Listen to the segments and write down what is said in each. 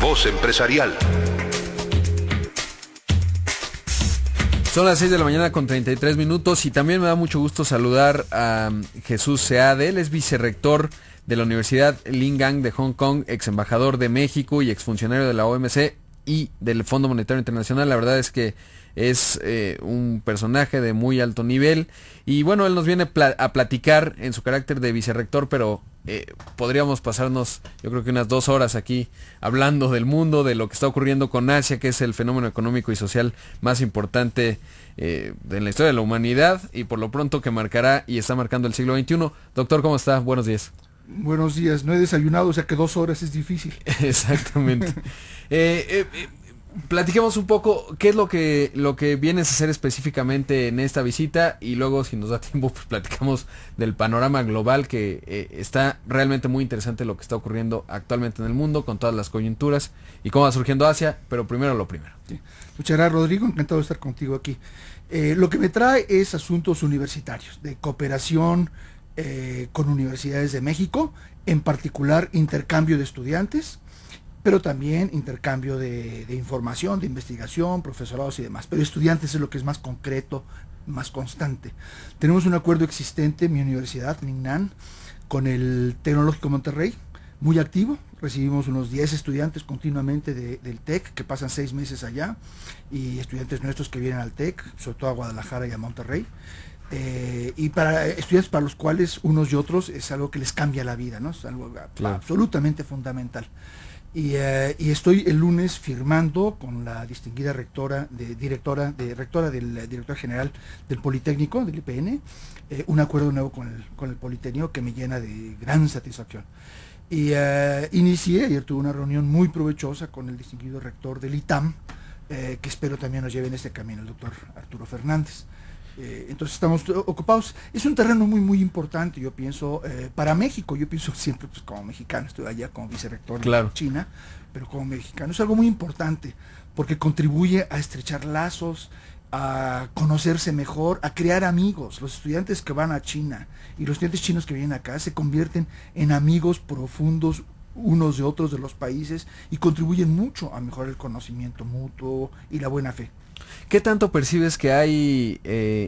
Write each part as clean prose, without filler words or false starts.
Voz Empresarial. Son las 6 de la mañana con 33 minutos y también me da mucho gusto saludar a Jesús Seade. Él es vicerrector de la Universidad Lingang de Hong Kong, ex embajador de México y exfuncionario de la OMC y del Fondo Monetario Internacional. La verdad es que es un personaje de muy alto nivel y bueno, él nos viene a platicar en su carácter de vicerrector, pero podríamos pasarnos yo creo que unas 2 horas aquí hablando del mundo, de lo que está ocurriendo con Asia, que es el fenómeno económico y social más importante en la historia de la humanidad y por lo pronto que marcará y está marcando el siglo XXI. Doctor, ¿cómo está? Buenos días. Buenos días, no he desayunado, o sea que 2 horas es difícil. Exactamente. Platiquemos un poco qué es lo que vienes a hacer específicamente en esta visita y luego si nos da tiempo pues platicamos del panorama global que está realmente muy interesante lo que está ocurriendo actualmente en el mundo con todas las coyunturas y cómo va surgiendo Asia, pero primero lo primero. Sí. Muchas gracias, Rodrigo, encantado de estar contigo aquí. Lo que me trae es asuntos universitarios, de cooperación con universidades de México, en particular intercambio de estudiantes, pero también intercambio de información, de investigación, profesorados y demás. Pero estudiantes es lo que es más concreto, más constante. Tenemos un acuerdo existente, mi universidad, Ningnan, con el Tecnológico Monterrey, muy activo. Recibimos unos 10 estudiantes continuamente del TEC, que pasan 6 meses allá, y estudiantes nuestros que vienen al TEC, sobre todo a Guadalajara y a Monterrey. Y para estudiantes para los cuales unos y otros es algo que les cambia la vida, ¿no? Es algo absolutamente fundamental. Y estoy el lunes firmando con la distinguida directora general del Politécnico, del IPN, un acuerdo nuevo con el Politécnico que me llena de gran satisfacción. Y ayer tuve una reunión muy provechosa con el distinguido rector del ITAM, que espero también nos lleve en este camino, el doctor Arturo Fernández. Entonces estamos ocupados. Es un terreno muy muy importante, yo pienso, para México. Yo pienso siempre pues como mexicano, estoy allá como vicerrector de China, pero como mexicano es algo muy importante porque contribuye a estrechar lazos, a conocerse mejor, a crear amigos. Los estudiantes que van a China y los estudiantes chinos que vienen acá se convierten en amigos profundos unos de otros de los países y contribuyen mucho a mejorar el conocimiento mutuo y la buena fe. ¿Qué tanto percibes que hay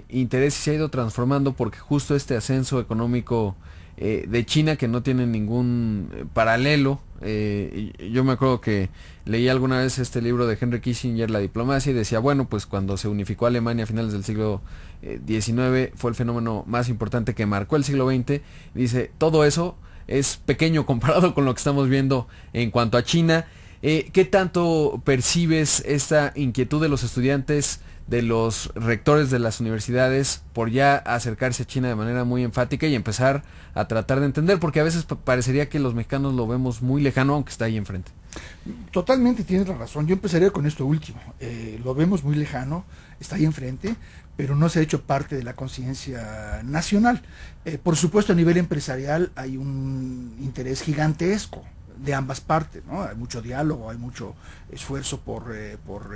interés y se ha ido transformando? Porque justo este ascenso económico de China que no tiene ningún paralelo, yo me acuerdo que leí alguna vez este libro de Henry Kissinger, La diplomacia, y decía, bueno, pues cuando se unificó Alemania a finales del siglo XIX fue el fenómeno más importante que marcó el siglo XX. Dice, todo eso es pequeño comparado con lo que estamos viendo en cuanto a China. ¿Qué tanto percibes esta inquietud de los estudiantes, de los rectores de las universidades por ya acercarse a China de manera muy enfática y empezar a tratar de entender? Porque a veces parecería que los mexicanos lo vemos muy lejano, aunque está ahí enfrente. Totalmente tienes la razón. Yo empezaría con esto último. Lo vemos muy lejano, está ahí enfrente, pero no se ha hecho parte de la conciencia nacional. Por supuesto, a nivel empresarial hay un interés gigantesco de ambas partes, ¿no? Hay mucho diálogo, hay mucho esfuerzo por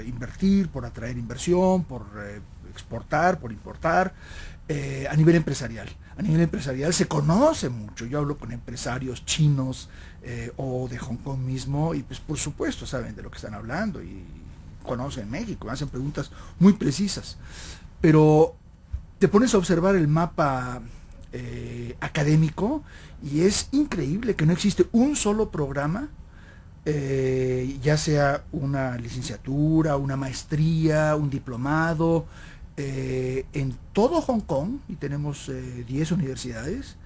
invertir, por atraer inversión, por exportar, por importar. A nivel empresarial se conoce mucho. Yo hablo con empresarios chinos o de Hong Kong mismo y pues por supuesto saben de lo que están hablando y conocen México, me hacen preguntas muy precisas. Pero te pones a observar el mapa académico y es increíble que no existe un solo programa, ya sea una licenciatura, una maestría, un diplomado, en todo Hong Kong, y tenemos 10 universidades,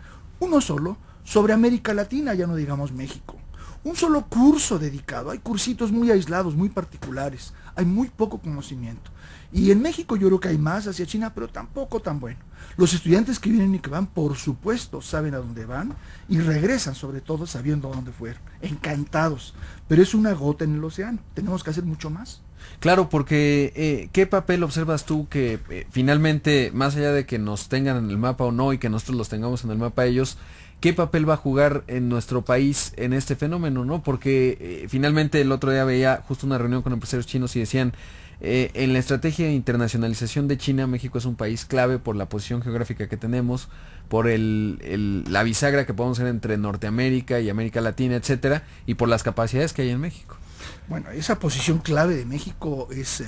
uno solo, sobre América Latina, ya no digamos México. Un solo curso dedicado, hay cursitos muy aislados, muy particulares, hay muy poco conocimiento. Y en México yo creo que hay más hacia China, pero tampoco tan bueno. Los estudiantes que vienen y que van, por supuesto, saben a dónde van y regresan, sobre todo, sabiendo a dónde fueron. Encantados. Pero es una gota en el océano. Tenemos que hacer mucho más. Claro, porque ¿qué papel observas tú que finalmente, más allá de que nos tengan en el mapa o no y que nosotros los tengamos en el mapa ellos, qué papel va a jugar en nuestro país en este fenómeno, ¿no? Porque finalmente el otro día veía justo una reunión con empresarios chinos y decían, en la estrategia de internacionalización de China, México es un país clave por la posición geográfica que tenemos, por la bisagra que podemos ser entre Norteamérica y América Latina, etcétera, y por las capacidades que hay en México. Bueno, esa posición clave de México es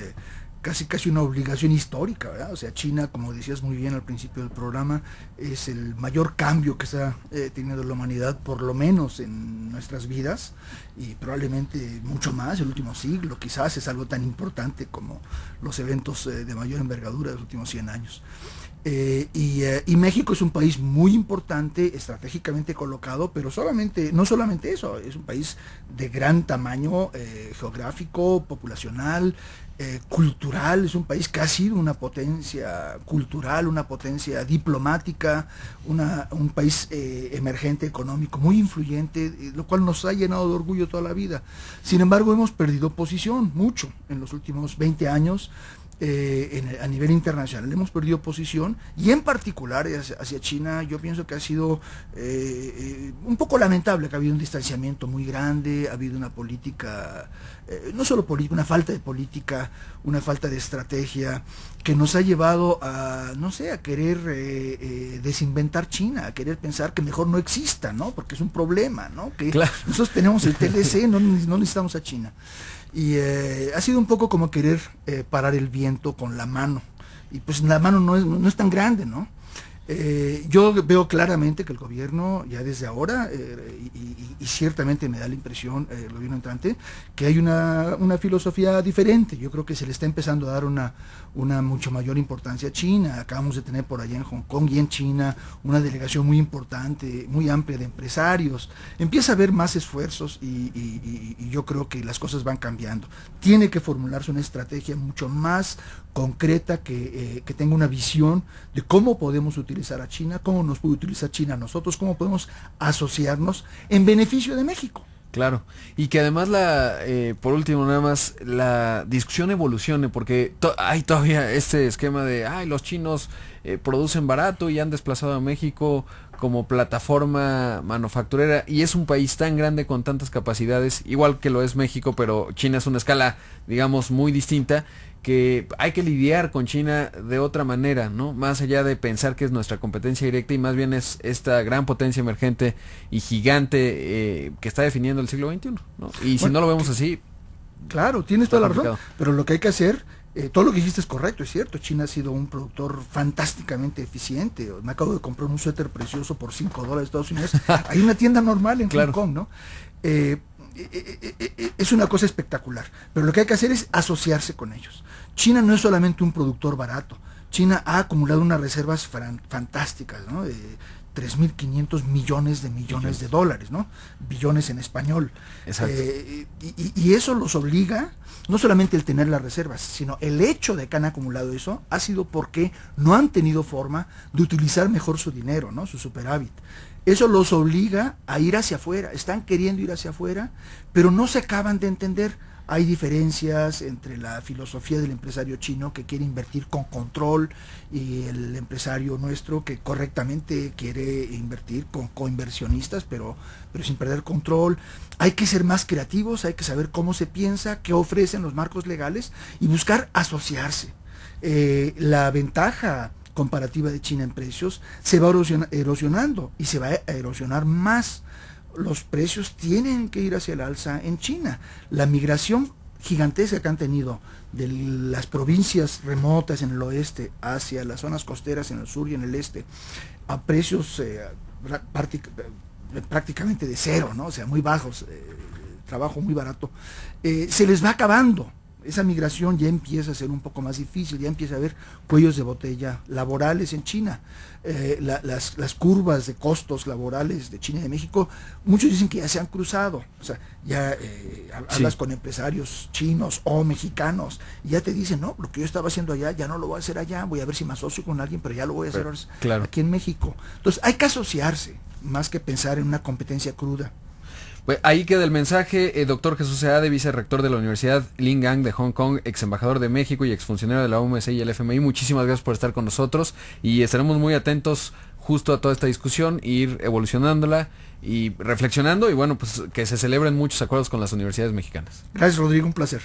casi una obligación histórica, ¿verdad? O sea, China, como decías muy bien al principio del programa, es el mayor cambio que está teniendo la humanidad, por lo menos en nuestras vidas, y probablemente mucho más el último siglo. Quizás es algo tan importante como los eventos de mayor envergadura de los últimos 100 años. Y México es un país muy importante, estratégicamente colocado, pero no solamente eso, es un país de gran tamaño geográfico, poblacional, cultural. Es un país que ha sido una potencia cultural, una potencia diplomática, un país emergente económico, muy influyente, lo cual nos ha llenado de orgullo toda la vida. Sin embargo, hemos perdido posición mucho en los últimos 20 años. A nivel internacional hemos perdido posición, y en particular hacia China. Yo pienso que ha sido un poco lamentable, que ha habido un distanciamiento muy grande, ha habido una política, no solo política, una falta de política, una falta de estrategia, que nos ha llevado a, no sé, a querer desinventar China, a querer pensar que mejor no exista, ¿no? Porque es un problema, ¿no? Que claro, nosotros tenemos el TLC, no necesitamos a China. Y ha sido un poco como querer parar el viento con la mano, y pues la mano no es tan grande, ¿no? Yo veo claramente que el gobierno, ya desde ahora, y ciertamente me da la impresión, el gobierno entrante, que hay una filosofía diferente. Yo creo que se le está empezando a dar una mucho mayor importancia a China. Acabamos de tener por allá en Hong Kong y en China una delegación muy importante, muy amplia de empresarios. Empieza a haber más esfuerzos, y yo creo que las cosas van cambiando. Tiene que formularse una estrategia mucho más concreta, que tenga una visión de cómo podemos utilizar a China, cómo nos puede utilizar China a nosotros, cómo podemos asociarnos en beneficio de México. Claro, y que además por último nada más, la discusión evolucione, porque hay todavía este esquema de, los chinos producen barato y han desplazado a México como plataforma manufacturera, y es un país tan grande con tantas capacidades, igual que lo es México, pero China es una escala, digamos, muy distinta, que hay que lidiar con China de otra manera, ¿no? Más allá de pensar que es nuestra competencia directa, y más bien es esta gran potencia emergente y gigante que está definiendo el siglo XXI, ¿no? Y si no lo vemos así... Claro, tienes toda la razón, pero lo que hay que hacer, todo lo que dijiste es correcto, es cierto. China ha sido un productor fantásticamente eficiente. Me acabo de comprar un suéter precioso por $5 de Estados Unidos. Hay una tienda normal en Hong Kong, ¿no? Es una cosa espectacular, pero lo que hay que hacer es asociarse con ellos. China no es solamente un productor barato. China ha acumulado unas reservas fantásticas, ¿no? 3.500 millones de dólares, ¿no? Billones en español. Exacto. Y eso los obliga, no solamente el tener las reservas, sino el hecho de que han acumulado eso ha sido porque no han tenido forma de utilizar mejor su dinero, ¿no? Su superávit. Eso los obliga a ir hacia afuera. Están queriendo ir hacia afuera, pero no se acaban de entender. Hay diferencias entre la filosofía del empresario chino, que quiere invertir con control, y el empresario nuestro, que correctamente quiere invertir con coinversionistas, pero sin perder control. Hay que ser más creativos, hay que saber cómo se piensa, qué ofrecen los marcos legales, y buscar asociarse. La ventaja comparativa de China en precios se va erosionando, y se va a erosionar más. Los precios tienen que ir hacia el alza en China. La migración gigantesca que han tenido de las provincias remotas en el oeste hacia las zonas costeras en el sur y en el este, a precios prácticamente de cero, ¿no? O sea, muy bajos, trabajo muy barato, se les va acabando. Esa migración ya empieza a ser un poco más difícil, ya empieza a haber cuellos de botella laborales en China. Las curvas de costos laborales de China y de México, muchos dicen que ya se han cruzado. O sea, ya hablas con empresarios chinos o mexicanos, y ya te dicen, no, lo que yo estaba haciendo allá, ya no lo voy a hacer allá, voy a ver si me asocio con alguien, pero ya lo voy a hacer aquí en México. Entonces hay que asociarse, más que pensar en una competencia cruda. Pues ahí queda el mensaje. Doctor Jesús Seade, vicerrector de la Universidad Lingang de Hong Kong, ex embajador de México y exfuncionario de la OMS y el FMI, muchísimas gracias por estar con nosotros, y estaremos muy atentos justo a toda esta discusión, ir evolucionándola y reflexionando, y bueno, pues que se celebren muchos acuerdos con las universidades mexicanas. Gracias, Rodrigo, un placer.